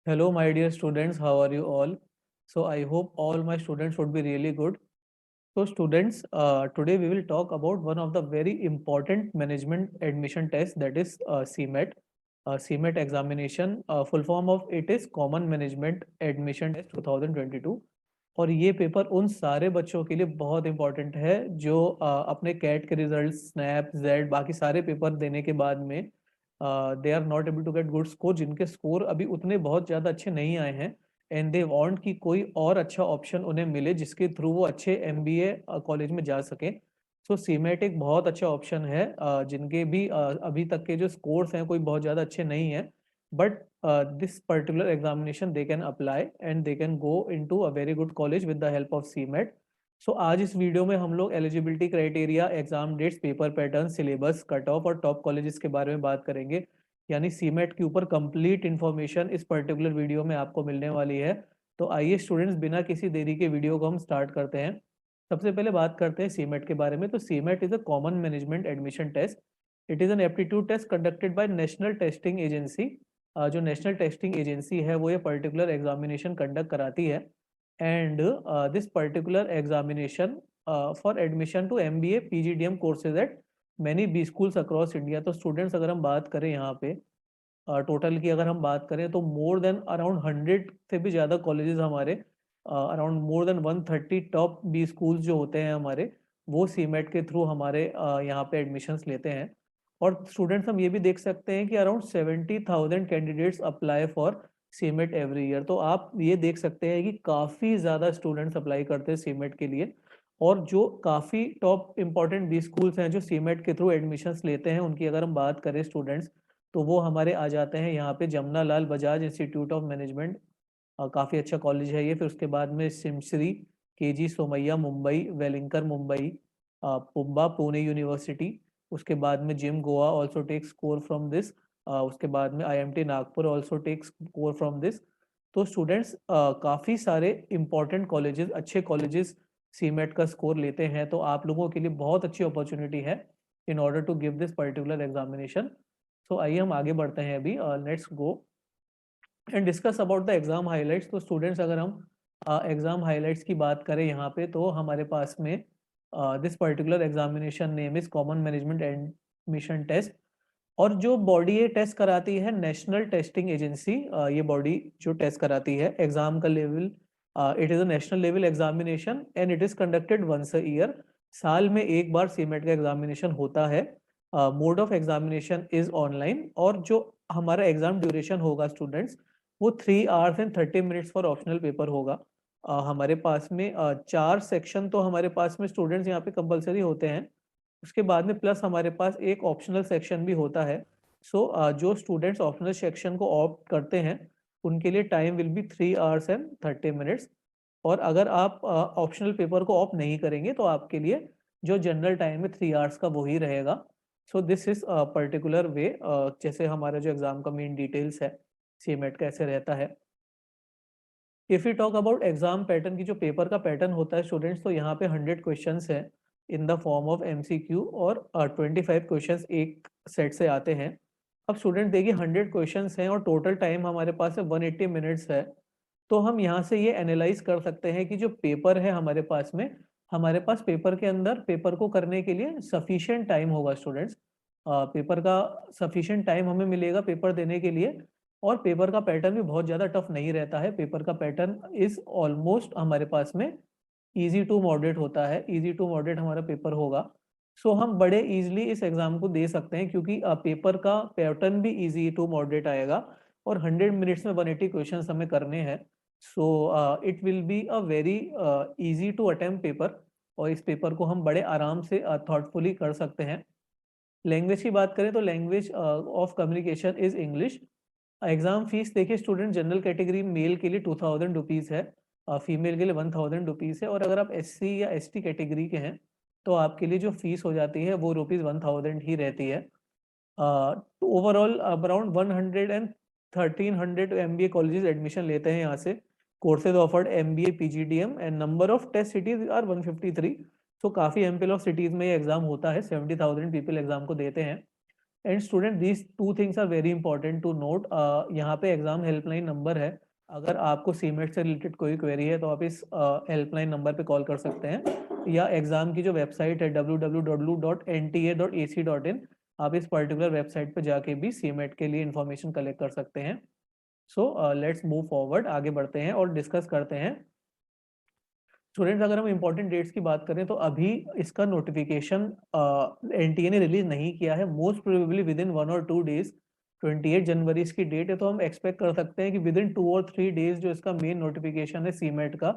Hello, my dear students. How are you all? So, I hope all my students would be really good. So, students, today we will talk about one of the very important management admission tests, that is CMAT. CMAT examination, full form of it is Common Management Admission Test 2022. और ये paper उन सारे बच्चों के लिए बहुत important है जो अपने कैट के रिजल्ट, स्नैप, जेड, बाकी सारे पेपर देने के बाद में they are not able to get good score, जिनके स्कोर अभी उतने बहुत ज़्यादा अच्छे नहीं आए हैं एंड दे वांट कि कोई और अच्छा ऑप्शन उन्हें मिले जिसके थ्रू वो अच्छे एमबीए कॉलेज में जा सके। सो सीमेट एक बहुत अच्छा ऑप्शन है। जिनके भी अभी तक के जो स्कोर्स हैं कोई बहुत ज़्यादा अच्छे नहीं हैं, but this particular examination they can apply and they can go into a very good college with the help of CMET. So आज इस वीडियो में हम लोग eligibility criteria, exam dates, paper pattern, syllabus, cut off और top colleges के बारे में बात करेंगे। यानी सीमेट के ऊपर कंप्लीट इन्फॉर्मेशन इस पर्टिकुलर वीडियो में आपको मिलने वाली है। तो आइए स्टूडेंट्स, बिना किसी देरी के वीडियो को हम स्टार्ट करते हैं। सबसे पहले बात करते हैं सीमेट के बारे में। तो CMAT is a common management admission test. It is an aptitude test conducted by national testing agency. जो नेशनल टेस्टिंग एजेंसी है वो ये पर्टिकुलर एग्जामिनेशन कंडक्ट कराती है। And this particular examination for admission to MBA PGDM courses at many B schools across India. तो students, अगर हम बात करें यहाँ पे टोटल की, अगर हम बात करें तो मोर देन अराउंड 100 से भी ज़्यादा कॉलेजेस हमारे, around more than 130 top B schools जो होते हैं हमारे, वो सीमेट के थ्रू हमारे यहाँ पे एडमिशन्स लेते हैं। और स्टूडेंट्स, हम ये भी देख सकते हैं कि around 70,000 candidates apply for CMAT every year. तो आप ये देख सकते हैं कि काफ़ी ज़्यादा स्टूडेंट्स अप्लाई करते हैं सीमेट के लिए। और जो काफ़ी टॉप इंपॉर्टेंट बी स्कूल्स हैं जो सीमेट के थ्रू एडमिशन्स लेते हैं, उनकी अगर हम बात करें स्टूडेंट्स, तो वो हमारे आ जाते हैं यहाँ पे Jamuna Lal Bajaj institute of management, काफ़ी अच्छा कॉलेज है ये। फिर उसके बाद में सिमश्री, KG सोमैया मुंबई, वेलिंकर मुंबई, पुम्बा पुणे यूनिवर्सिटी। उसके बाद में GIM Goa also takes score from this. उसके बाद में IMT Nagpur also takes score from this. तो स्टूडेंट्स, काफ़ी सारे इंपॉर्टेंट कॉलेजेस, अच्छे कॉलेजेस सीमेट का स्कोर लेते हैं। तो आप लोगों के लिए बहुत अच्छी अपॉर्चुनिटी है in order to give this particular examination. So आइए हम आगे बढ़ते हैं अभी। Let's go and discuss about the exam highlights. तो स्टूडेंट्स, अगर हम एग्जाम हाइलाइट्स की बात करें यहाँ पे, तो हमारे पास में this particular examination name is common management admission test. और जो बॉडी ये टेस्ट कराती है, नेशनल टेस्टिंग एजेंसी, ये बॉडी जो टेस्ट कराती है एग्जाम का level, it is a national level examination and it is conducted once a year. साल में एक बार सीमेट का एग्जामिनेशन होता है। Mode of examination is online. और जो हमारा एग्जाम ड्यूरेशन होगा स्टूडेंट्स, वो 3 hours and 30 minutes for optional paper होगा। हमारे पास में 4 सेक्शन तो हमारे पास में स्टूडेंट्स यहाँ पे कंपलसरी होते हैं। उसके बाद में प्लस हमारे पास एक ऑप्शनल सेक्शन भी होता है। सो जो स्टूडेंट्स ऑप्शनल सेक्शन को ऑप्ट करते हैं, उनके लिए time will be 3 hours and 30 minutes। और अगर आप ऑप्शनल पेपर को ऑप्ट नहीं करेंगे तो आपके लिए जो जनरल टाइम है 3 hours का वही रहेगा। सो दिस इज पर्टिकुलर वे, जैसे हमारा जो एग्जाम का मेन डिटेल्स है सीमेट कैसे रहता है। If you talk about exam pattern की, जो पेपर का पैटर्न होता है स्टूडेंट्स, तो यहाँ पे 100 क्वेश्चंस हैं in the form of MCQ, और 25 क्वेश्चंस एक सेट से आते हैं। अब स्टूडेंट देखिए, 100 क्वेश्चंस हैं और टोटल टाइम हमारे पास है 180 मिनट्स है। तो हम यहाँ से ये एनालाइज कर सकते हैं कि जो पेपर है हमारे पास में, हमारे पास पेपर के अंदर पेपर को करने के लिए सफिशिएंट टाइम होगा स्टूडेंट्स। पेपर का सफिशिएंट टाइम हमें मिलेगा पेपर देने के लिए। और पेपर का पैटर्न भी बहुत ज़्यादा टफ नहीं रहता है। पेपर का पैटर्न इज ऑलमोस्ट हमारे पास में इजी टू मॉडरेट होता है। इजी टू मॉडरेट हमारा पेपर होगा। सो हम बड़े इजीली इस एग्जाम को दे सकते हैं, क्योंकि पेपर का पैटर्न भी इजी टू मॉडरेट आएगा और 100 मिनट्स में 180 क्वेश्चन हमें करने हैं। So it will be a very easy to attempt paper, और इस पेपर को हम बड़े आराम से थॉटफुली कर सकते हैं। लैंग्वेज की बात करें तो language of communication is English. Exam fees देखिए स्टूडेंट, जनरल कैटेगरी मेल के लिए 2000 रुपीज़ है, फीमेल के लिए 1000 रुपीज़ है। और अगर आप SC या ST कैटेगरी के हैं तो आपके लिए जो फीस हो जाती है वो ₹1000 ही रहती है। Overall around 100 and 1300 MBA colleges admission लेते हैं यहाँ से। Courses offered MBA PGDM and number of test cities are 153। So काफ़ी एम्पल ऑफ सिटीज़ में ये एग्जाम होता है। 70,000 पीपल एग्जाम को देते हैं। And student these two things are very important to note. यहाँ पे एग्जाम हेल्पलाइन नंबर है, अगर आपको सीमेट से रिलेटेड कोई क्वेरी है तो आप इस हेल्पलाइन नंबर पे कॉल कर सकते हैं, या एग्जाम की जो वेबसाइट है www.nta.ac.in, आप इस पर्टिकुलर वेबसाइट पे जाके भी सीमेट के लिए इंफॉर्मेशन कलेक्ट कर सकते हैं। सो लेट्स मूव फॉरवर्ड, आगे बढ़ते हैं और डिस्कस करते हैं। स्टूडेंट्स, अगर हम इंपॉर्टेंट डेट्स की बात करें तो अभी इसका नोटिफिकेशन एनटीए ने रिलीज नहीं किया है, मोस्ट प्रोबेबली विद इन 1 और 2 डेज। 28 जनवरी इसकी डेट है, तो हम एक्सपेक्ट कर सकते हैं कि विद इन 2 और 3 डेज जो इसका मेन नोटिफिकेशन है सीमेट का,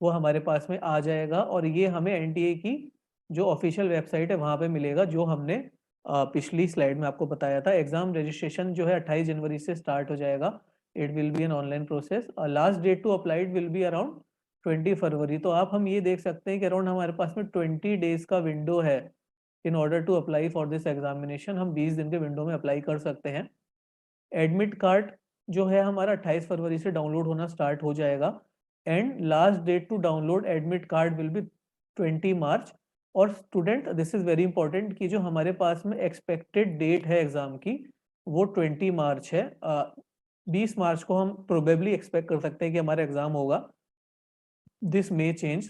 वो हमारे पास में आ जाएगा, और ये हमें एनटीए की जो ऑफिशियल वेबसाइट है वहाँ पे मिलेगा, जो हमने पिछली स्लाइड में आपको बताया था। एग्जाम रजिस्ट्रेशन जो है 28 जनवरी से स्टार्ट हो जाएगा। It will be an online process. Last date to apply will be around 20 February. तो आप हम ये देख सकते हैं कि अराउंड हमारे पास में 20 डेज का विंडो है in order to apply for this examination. हम 20 दिन के विंडो में अप्लाई कर सकते हैं। एडमिट कार्ड जो है हमारा 28 फरवरी से डाउनलोड होना स्टार्ट हो जाएगा, and last date to download admit card will be 20 March. और student, this is very important कि जो हमारे पास में एक्सपेक्टेड डेट है एग्जाम की, वो 20 मार्च है। 20 मार्च को हम प्रोबेबली एक्सपेक्ट कर सकते हैं कि हमारा एग्जाम होगा। This may change.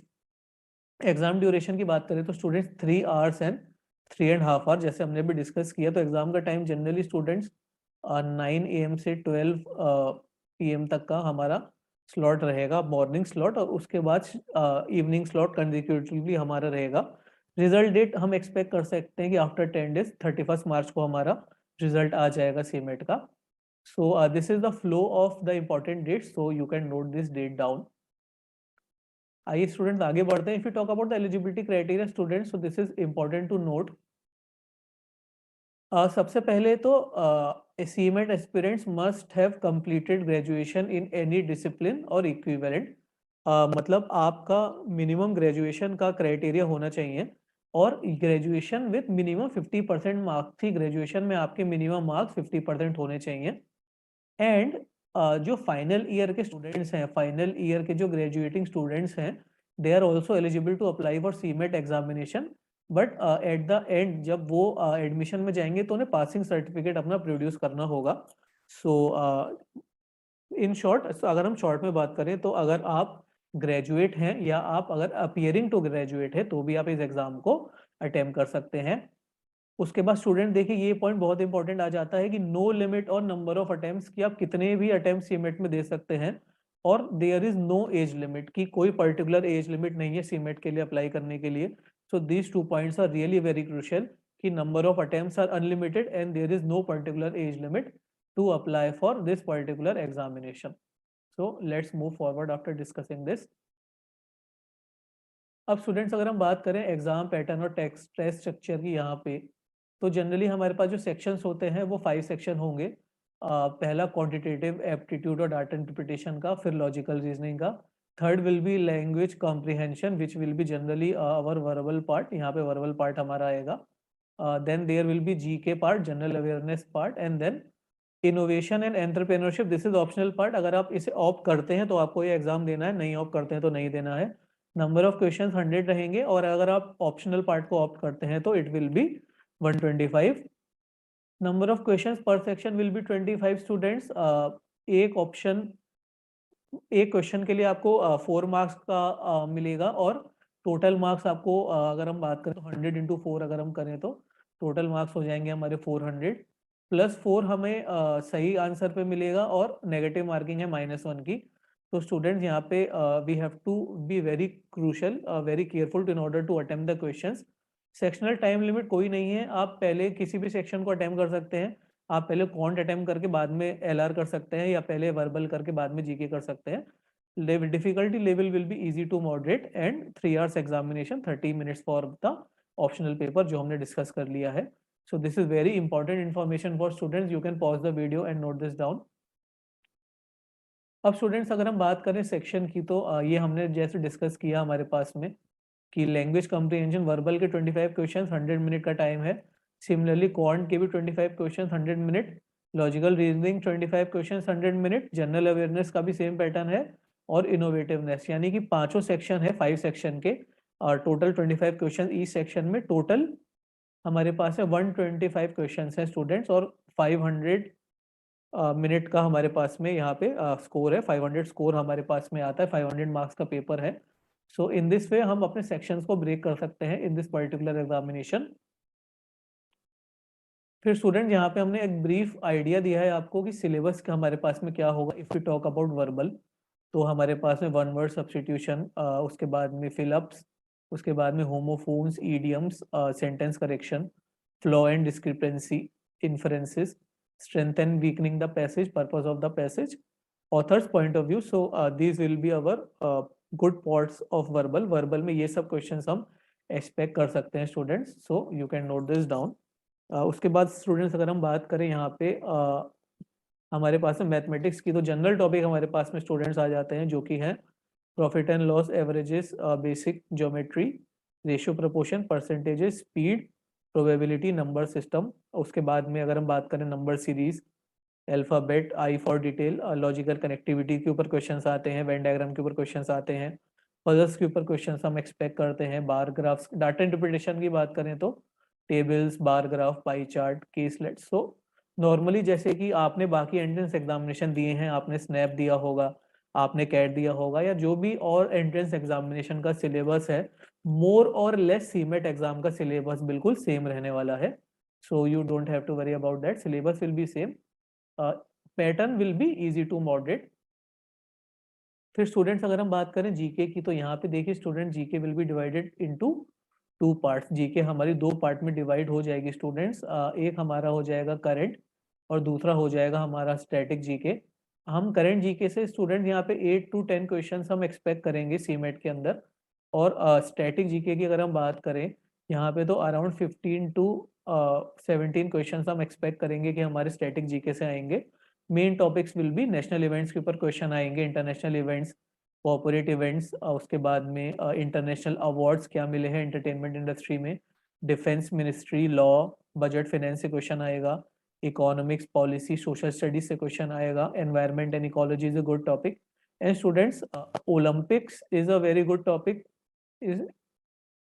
Exam duration की बात करें तो स्टूडेंट्स 3 आवर्स एंड 3.5 आवर, जैसे हमने भी डिस्कस किया। तो एग्जाम का टाइम जनरली स्टूडेंट्स 9 AM से 12 PM तक का हमारा स्लॉट रहेगा, मॉर्निंग स्लॉट, और उसके बाद इवनिंग स्लॉट कंसेक्यूटिवली हमारा रहेगा। रिजल्ट डेट हम एक्सपेक्ट कर सकते हैं कि आफ्टर 10 डेज 31 मार्च को हमारा रिजल्ट आ जाएगा सीमेट का। So this is the flow of the important dates, so you can note this date down. आइए स्टूडेंट्स आगे बढ़ते हैं। If you talk about the eligibility criteria students, so this is important to note. सबसे पहले तो CMAT aspirants must have completed graduation in any discipline और equivalent. मतलब आपका मिनिमम ग्रेजुएशन का क्राइटेरिया होना चाहिए, और ग्रेजुएशन विद मिनिमम 50% मार्क्स थी। ग्रेजुएशन में आपके मिनिमम मार्क्स 50% होने चाहिए। एंड जो फाइनल ईयर के स्टूडेंट्स हैं, फाइनल ईयर के जो ग्रेजुएटिंग स्टूडेंट्स हैं, they are also eligible to apply for CMAT examination. But at the end जब वो एडमिशन में जाएंगे तो उन्हें पासिंग सर्टिफिकेट अपना प्रोड्यूस करना होगा। सो इन शॉर्ट, अगर हम शॉर्ट में बात करें तो अगर आप ग्रेजुएट हैं या आप अगर अपियरिंग टू ग्रेजुएट है तो भी आप इस एग्जाम को अटेम्प्ट कर सकते हैं। उसके बाद स्टूडेंट देखिए, ये पॉइंट बहुत इंपॉर्टेंट आ जाता है कि नो लिमिट और नंबर ऑफ अटेम्प्ट्स, कि आप कितने भी अटेम्प्ट सीमेट में दे सकते हैं, और there is no age limit, की कोई पर्टिकुलर एज लिमिट नहीं है सीमेट के लिए अप्लाई करने के लिए। So these 2 points are really very crucial, कि number of attempts are unlimited and there is no particular age limit to apply for this particular examination. So let's move forward after discussing this. अब students, अगर हम बात करें exam pattern और test structure की यहाँ पे, तो जनरली हमारे पास जो सेक्शंस होते हैं वो 5 सेक्शन होंगे। पहला क्वांटिटेटिव एप्टीट्यूड और डाटा इंटरप्रिटेशन का, फिर लॉजिकल रीजनिंग का। Third will be language comprehension which will be generally our verbal part, यहाँ पे वर्बल पार्ट हमारा आएगा। Then there will be GK part, general awareness part, and then innovation and entrepreneurship. This is optional part, अगर आप इसे opt करते हैं तो आपको ये एग्जाम देना है, नहीं ऑप्ट करते हैं तो नहीं देना है। नंबर ऑफ क्वेश्चन 100 रहेंगे, और अगर आप ऑप्शनल पार्ट को ऑप्ट करते हैं तो it will B 125। Number of questions पर सेक्शन विल बी 25 स्टूडेंट्स। एक ऑप्शन, एक क्वेश्चन के लिए आपको 4 मार्क्स का मिलेगा, और टोटल मार्क्स आपको अगर हम बात करें तो 100 × 4 अगर हम करें तो टोटल मार्क्स हो जाएंगे हमारे 400, +4 हमें सही आंसर पे मिलेगा, और नेगेटिव मार्किंग है -1 की। तो स्टूडेंट्स यहाँ पे we have to be very crucial, very careful in order to attempt the questions. Sectional time limit कोई नहीं है, आप पहले किसी भी सेक्शन को अटेम्प्ट कर सकते हैं। आप पहले क्वांट अटेम्प्ट करके बाद में एलआर कर सकते हैं, या पहले वर्बल करके बाद में जीके कर सकते हैं। Difficulty level will be easy to moderate, and 3 hours examination, 30 minutes for the optional paper, जो हमने डिस्कस कर लिया है। So this is very important information for students, you can pause the video and note this down. अब students, अगर हम बात करें सेक्शन की, तो ये हमने जैसे डिस्कस किया हमारे पास में कि लैंग्वेज कॉम्प्रिहेंशन वर्बल के 25 क्वेश्चन 100 मिनट का टाइम है। सिमिलरली क्वांट के भी 25 question 100 minute, logical reasoning 25 question 100 minute, general awareness का भी सेम पैटर्न है, और इनोवेटिवनेस, यानी कि पांचों सेक्शन है 5 सेक्शन के, और टोटल 25 क्वेश्चन ईच सेक्शन में, टोटल हमारे पास है 125 क्वेश्चन हैं स्टूडेंट्स, और 500 मिनट का हमारे पास में यहाँ पे स्कोर है। 500 स्कोर हमारे पास में आता है, 500 मार्क्स का पेपर है। सो इन दिस वे हम अपने सेक्शंस को ब्रेक कर सकते हैं इन दिस पर्टिकुलर एग्जामिनेशन। फिर स्टूडेंट यहाँ पे हमने एक ब्रीफ आइडिया दिया है आपको कि सिलेबस का हमारे पास में क्या होगा if you talk about verbal. तो हमारे पास में वन वर्ड सब्स्टिट्यूशन, उसके बाद में फिलअप्स, उसके बाद में homophones, idioms, sentence correction, flow and discrepancy, inferences, strength and weakening the passage, purpose of the passage, authors point of view. So these will be our good parts of verbal. Verbal में ये सब questions हम expect कर सकते हैं students, so you can note this down. उसके बाद students अगर हम बात करें यहाँ पे हमारे पास में मैथमेटिक्स की, तो जनरल टॉपिक हमारे पास में स्टूडेंट्स आ जाते हैं जो कि हैं profit and loss, averages, basic geometry, ratio proportion, percentages, speed, probability, number system. उसके बाद में अगर हम बात करें number series, alphabet, I for detail, logical connectivity के ऊपर क्वेश्चंस आते हैं, वेन डायग्राम के ऊपर क्वेश्चंस आते हैं, पजल्स के ऊपर क्वेश्चंस हम एक्सपेक्ट करते हैं, बार ग्राफ्स, डाटा इंटरप्रिटेशन की बात करें तो tables, bar graph, pie chart, caselet. So normally जैसे कि आपने बाकी एंट्रेंस एग्जामिनेशन दिए हैं, आपने स्नैप दिया होगा, आपने कैट दिया होगा, या जो भी और एंट्रेंस एग्जामिनेशन का सिलेबस है, more or less CMAT exam का सिलेबस बिल्कुल सेम रहने वाला है। So you don't have to worry about that, syllabus will be same, pattern will be easy to moderate. फिर स्टूडेंट्स अगर हम बात करें जीके की, तो यहाँ पे देखिए student GK will be divided into two parts. GK हमारी दो पार्ट में डिवाइड हो जाएगी स्टूडेंट्स। एक हमारा हो जाएगा करंट और दूसरा हो जाएगा हमारा स्टैटिक जीके। हम करंट जीके से स्टूडेंट यहाँ पे 8 to 10 क्वेश्चन हम एक्सपेक्ट करेंगे सीमेट के अंदर, और स्टैटिक जीके की अगर हम बात करें यहाँ पे तो अराउंड 15 to 17 क्वेश्चन हम एक्सपेक्ट करेंगे कि हमारे स्टैटिक जीके से आएंगे। Main topics will be national events के ऊपर क्वेश्चन आएंगे, इंटरनेशनल इवेंट्स, कॉर्पोरेट इवेंट्स, उसके बाद में इंटरनेशनल अवार्ड्स क्या मिले हैं एंटरटेनमेंट इंडस्ट्री में, defence ministry, law, budget finance से क्वेश्चन आएगा, इकोनॉमिक्स, पॉलिसी, सोशल स्टडीज से क्वेश्चन आएगा, environment and ecology is a good topic. And students Olympics is a very good topic.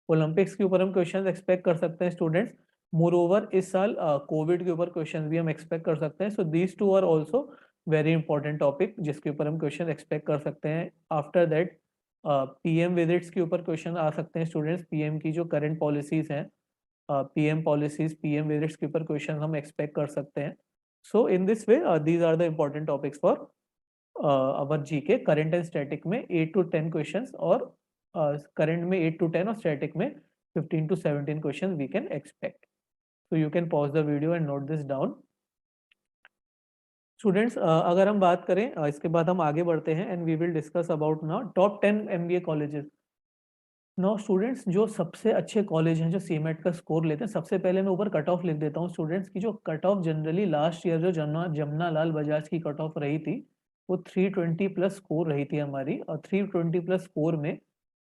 Olympics के ऊपर हम क्वेश्चन एक्सपेक्ट कर सकते हैं स्टूडेंट्स। मोर ओवर इस साल कोविड के ऊपर क्वेश्चन भी हम एक्सपेक्ट कर सकते हैं। So these two are also very important topic जिसके ऊपर हम क्वेश्चन एक्सपेक्ट कर सकते हैं। आफ्टर दैट पीएम विजिट्स के ऊपर क्वेश्चन आ सकते हैं स्टूडेंट्स। पीएम की जो करंट पॉलिसीज हैं, पीएम पॉलिसीज, पीएम विजिट्स के ऊपर क्वेश्चन हम एक्सपेक्ट कर सकते हैं। So in this way these are the important topics for our GK. Current and static में 8 to 10 क्वेश्चंस, और करंट में 8 to 10 और स्टैटिक में 15 to 17 questions we can expect. So you can pause the video and note this down. Students अगर हम बात करें इसके बाद हम आगे बढ़ते हैं and we will discuss about ना top 10 MBA colleges. Now students जो सबसे अच्छे कॉलेज हैं जो सीमेट का स्कोर लेते हैं, सबसे पहले मैं ऊपर कट ऑफ लिख देता हूँ स्टूडेंट्स की। जो cut off generally last year जो जमुना लाल बजाज की कट ऑफ रही थी वो 320 प्लस स्कोर रही थी हमारी, और 320 प्लस स्कोर में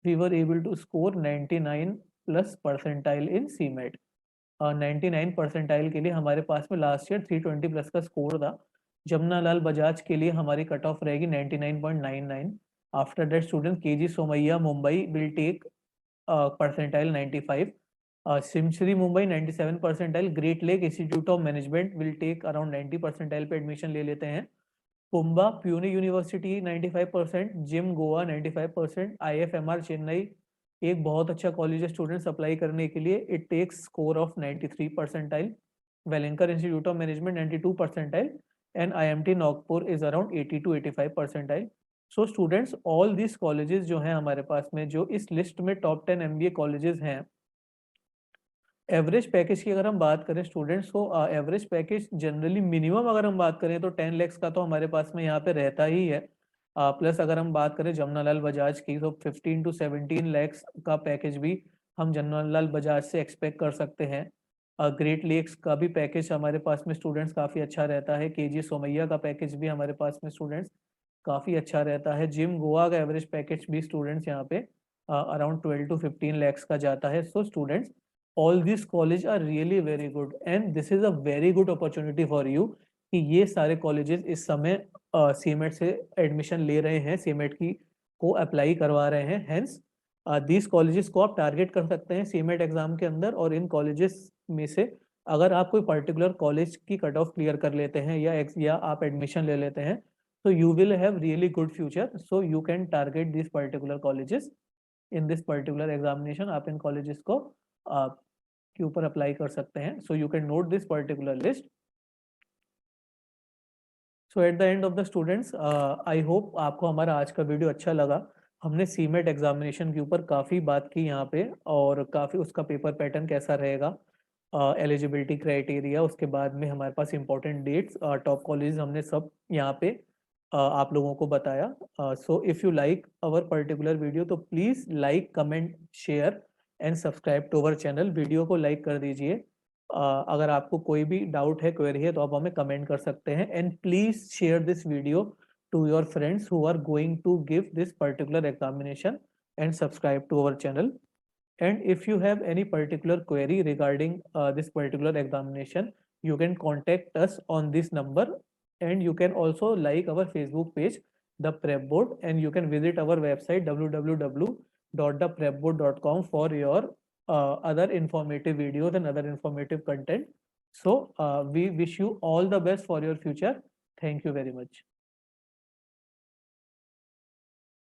we were able to score 99 plus percentile in CMAT. 99 percentile के लिए हमारे पास में लास्ट ईयर 320 प्लस का स्कोर था। जमुना लाल बजाज के लिए हमारी कट ऑफ रहेगी 99.99। After that student KJ Somaiya Mumbai will take percentile 95, SIMSREE Mumbai 97 percentile, great lake institute of management will take around 90 percentile पे एडमिशन ले लेते हैं। PUMBA Pune university 95%, GIM Goa 95%, IFMR Chennai एक बहुत अच्छा कॉलेज है स्टूडेंट्स अप्लाई करने के लिए, it takes score of 93 percentile. Welingkar institute of management 92 percentile, and IMT Nagpur is around 80 to 85 percentile. So students all this colleges जो हैं हमारे पास में जो इस लिस्ट में टॉप 10 एमबीए कॉलेजेस हैं, एवरेज पैकेज की अगर हम बात करें स्टूडेंट्स को, एवरेज पैकेज जनरली मिनिमम अगर हम बात करें तो 10 lakhs का तो हमारे पास में यहाँ पे रहता ही है। प्लस अगर हम बात करें जमनालाल बजाज की तो 15 to 17 lakhs का पैकेज भी हम जमनालाल बजाज से एक्सपेक्ट कर सकते हैं। ग्रेट लेक्स का भी पैकेज हमारे पास में स्टूडेंट्स काफ़ी अच्छा रहता है। केजी सोमैया का पैकेज भी हमारे पास में स्टूडेंट्स काफ़ी अच्छा रहता है। जिम गोवा का एवरेज पैकेज भी स्टूडेंट्स यहाँ पे अराउंड 12 to 15 lakhs का जाता है। So students all these college are really very good and this is a very good opportunity for you कि ये सारे कॉलेजेस इस समय सीमेट से एडमिशन ले रहे हैं, सीमेट की को अप्लाई करवा रहे हैं। हेंस these colleges को आप टारगेट कर सकते हैं सीमेट एग्जाम के अंदर, और इन कॉलेजेस में से अगर आप कोई पर्टिकुलर कॉलेज की कट ऑफ क्लियर कर लेते हैं या आप एडमिशन ले लेते हैं, तो you will have really good future. So you can target this particular colleges in this particular examination. आप इन कॉलेजेस को के ऊपर अप्लाई कर सकते हैं. सो you can note this particular list. So eight the end of the students, I hope आपको हमारा आज का वीडियो अच्छा लगा. हमने सीमेट एग्जामिनेशन के ऊपर काफ़ी बात की यहाँ पे, और काफ़ी उसका पेपर पैटर्न कैसा रहेगा, एलिजिबिलिटी क्राइटेरिया, उसके बाद में हमारे पास इंपॉर्टेंट डेट्स, टॉप कॉलेज हमने सब यहाँ पे आप लोगों को बताया. So if you like our particular video तो please like, comment, share and subscribe to our channel. Video को लाइक कर दीजिए. अगर आपको कोई भी डाउट है, क्वेरी है, तो आप हमें कमेंट कर सकते हैं. And please share this video to your friends who are going to give this particular examination, and subscribe to our channel. And if you have any particular query regarding this particular examination, you can contact us on this number. And you can also like our Facebook page, The Prep Board, and you can visit our website www.theprepboard.com for your other informative videos and other informative content. So we wish you all the best for your future. Thank you very much.